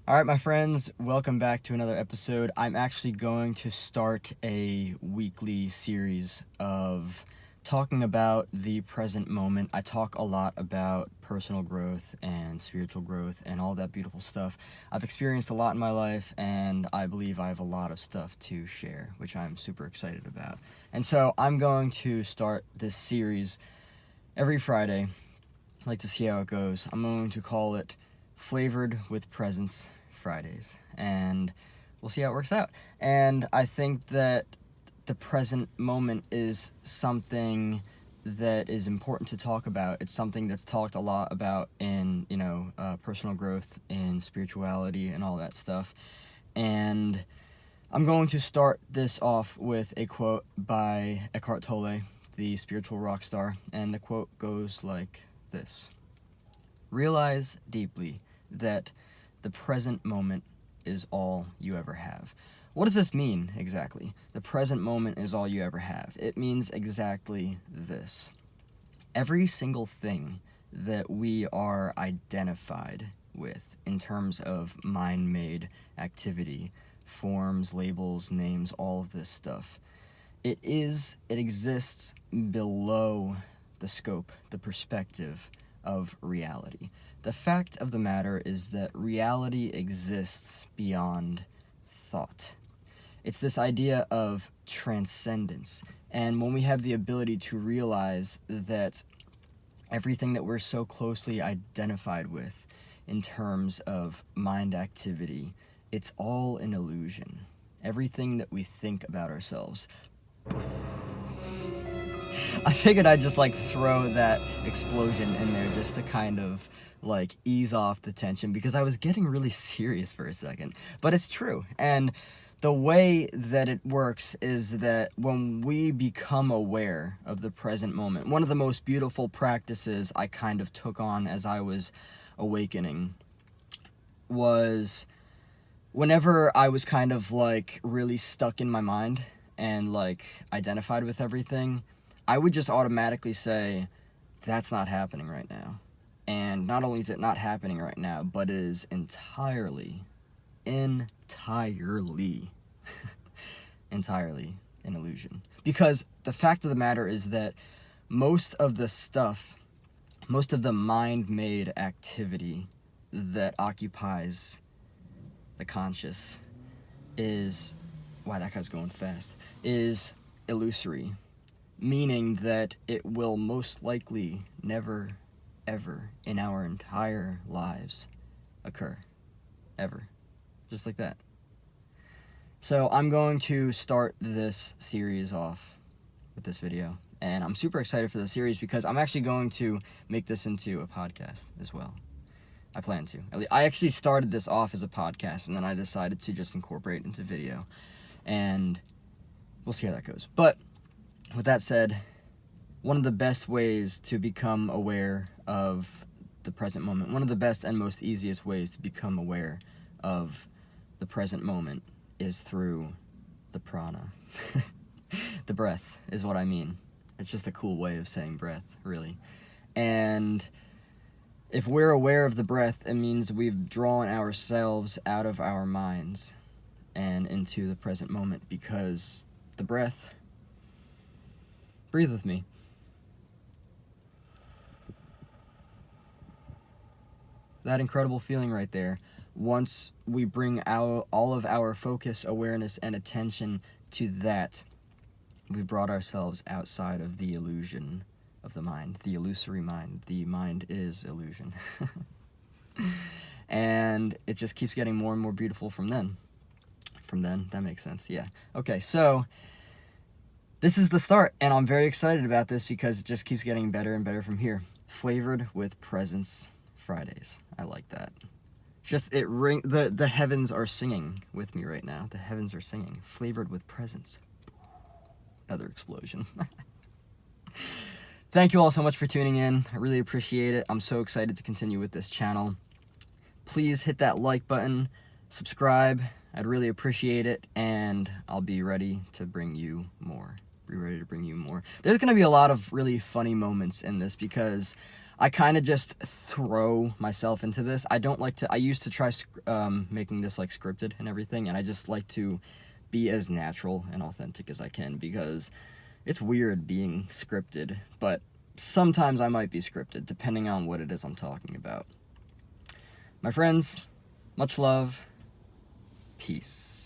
All right, my friends, welcome back to another episode. I'm actually going to start a weekly series of talking about the present moment. I talk a lot about personal growth and spiritual growth and all that beautiful stuff. I've experienced a lot in my life, and I believe I have a lot of stuff to share, which I'm super excited about. And so I'm going to start this series every Friday. I like to see how it goes. I'm going to call it Flavored with Presence Fridays, and we'll see how it works out. And I think that the present moment is something that is important to talk about. It's something that's talked a lot about in, personal growth, in spirituality, and all that stuff. And I'm going to start this off with a quote by Eckhart Tolle, the spiritual rock star, and the quote goes like this: "Realize deeply that the present moment is all you ever have." What does this mean exactly? The present moment is all you ever have. It means exactly this. Every single thing that we are identified with in terms of mind-made activity, forms, labels, names, all of this stuff, it exists below the scope, the perspective of reality. The fact of the matter is that reality exists beyond thought. It's this idea of transcendence. And when we have the ability to realize that everything that we're so closely identified with in terms of mind activity, it's all an illusion. Everything that we think about ourselves. I figured I'd just throw that explosion in there just to kind of ease off the tension, because I was getting really serious for a second. But it's true. And the way that it works is that when we become aware of the present moment, one of the most beautiful practices I kind of took on as I was awakening was whenever I was kind of really stuck in my mind and identified with everything, I would just automatically say, that's not happening right now. And not only is it not happening right now, but it is entirely entirely an illusion. Because the fact of the matter is that most of the mind-made activity that occupies the conscious is, wow, that guy's going fast, is illusory. Meaning that it will most likely never, ever in our entire lives occur. Ever. Just like that. So I'm going to start this series off with this video. And I'm super excited for the series because I'm actually going to make this into a podcast as well. I plan to. I actually started this off as a podcast, and then I decided to just incorporate it into video. And we'll see how that goes. But with that said, one of the best ways to become aware of the present moment, one of the best and most easiest ways to become aware of the present moment is through the prana. The breath is what I mean. It's just a cool way of saying breath, really. And if we're aware of the breath, it means we've drawn ourselves out of our minds and into the present moment, because the breath, breathe with me. That incredible feeling right there. Once we bring all of our focus, awareness, and attention to that, we've brought ourselves outside of the illusion of the mind, the illusory mind. The mind is illusion. And it just keeps getting more and more beautiful from then. That makes sense, yeah. Okay, so this is the start, and I'm very excited about this because it just keeps getting better and better from here. Flavored with Presence Fridays. I like that. The heavens are singing with me right now. The heavens are singing. Flavored with presence. Another explosion. Thank you all so much for tuning in. I really appreciate it. I'm so excited to continue with this channel. Please hit that like button, subscribe. I'd really appreciate it, and I'll be ready to bring you more. There's going to be a lot of really funny moments in this because I kind of just throw myself into this. I don't like to. I used to try making this like scripted and everything, and I just like to be as natural and authentic as I can, because it's weird being scripted, but sometimes I might be scripted depending on what it is I'm talking about. My friends, much love. Peace.